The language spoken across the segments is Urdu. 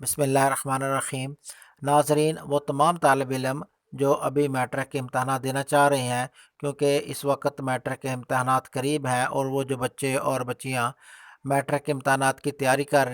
بسم اللہ الرحمن الرحیم۔ ناظرین، وہ تمام طالب علم جو ابھی میٹرک کے امتحانات دینا چاہ رہے ہیں، کیونکہ اس وقت میٹرک کے امتحانات قریب ہیں، اور وہ جو بچے اور بچیاں میٹرک کے امتحانات کی تیاری کر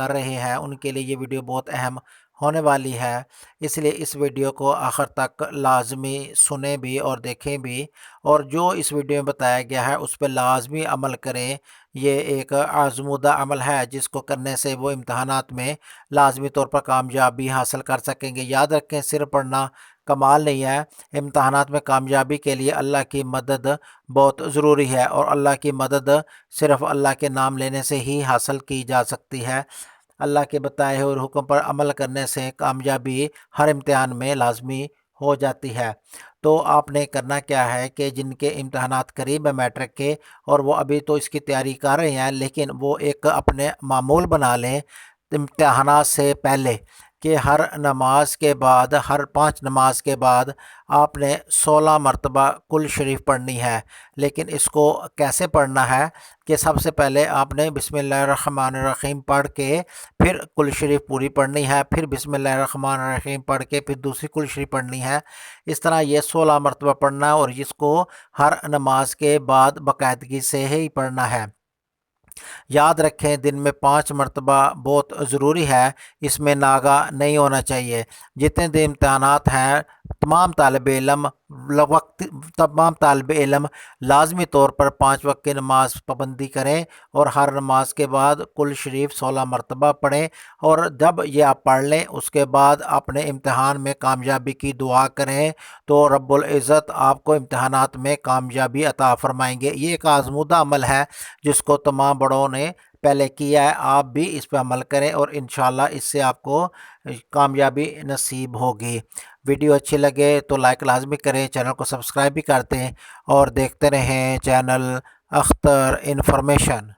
رہے ہیں ان کے لیے یہ ویڈیو بہت اہم ہونے والی ہے۔ اس لیے اس ویڈیو کو آخر تک لازمی سنیں بھی اور دیکھیں بھی، اور جو اس ویڈیو میں بتایا گیا ہے اس پہ لازمی عمل کریں۔ یہ ایک آزمودہ عمل ہے جس کو کرنے سے وہ امتحانات میں لازمی طور پر کامیابی حاصل کر سکیں گے۔ یاد رکھیں، صرف پڑھنا کمال نہیں ہے، امتحانات میں کامیابی کے لیے اللہ کی مدد بہت ضروری ہے، اور اللہ کی مدد صرف اللہ کے نام لینے سے ہی حاصل کی جا سکتی ہے۔ اللہ کے بتائے ہوئے حکم پر عمل کرنے سے کامیابی ہر امتحان میں لازمی ہو جاتی ہے۔ تو آپ نے کرنا کیا ہے کہ جن کے امتحانات قریب ہے میٹرک کے، اور وہ ابھی تو اس کی تیاری کر رہے ہیں، لیکن وہ ایک اپنے معمول بنا لیں امتحانات سے پہلے کہ ہر نماز کے بعد، ہر 5 نماز کے بعد آپ نے 16 مرتبہ کل شریف پڑھنی ہے۔ لیکن اس کو کیسے پڑھنا ہے کہ سب سے پہلے آپ نے بسم اللہ الرحمن الرحیم پڑھ کے پھر کل شریف پوری پڑھنی ہے، پھر بسم اللہ الرحمن الرحیم پڑھ کے پھر دوسری کل شریف پڑھنی ہے۔ اس طرح یہ 16 مرتبہ پڑھنا ہے، اور جس کو ہر نماز کے بعد باقاعدگی سے ہی پڑھنا ہے۔ یاد رکھیں، دن میں 5 مرتبہ بہت ضروری ہے، اس میں ناغہ نہیں ہونا چاہیے۔ جتنے دن امتحانات ہیں تمام طالب علم لازمی طور پر 5 وقت کی نماز پابندی کریں، اور ہر نماز کے بعد کل شریف 16 مرتبہ پڑھیں، اور جب یہ آپ پڑھ لیں اس کے بعد اپنے امتحان میں کامیابی کی دعا کریں تو رب العزت آپ کو امتحانات میں کامیابی عطا فرمائیں گے۔ یہ ایک آزمودہ عمل ہے جس کو تمام بڑوں نے پہلے کیا ہے، آپ بھی اس پہ عمل کریں اور انشاءاللہ اس سے آپ کو کامیابی نصیب ہوگی۔ ویڈیو اچھی لگے تو لائک لازمی کریں، چینل کو سبسکرائب بھی کرتے ہیں، اور دیکھتے رہیں چینل اختر انفارمیشن۔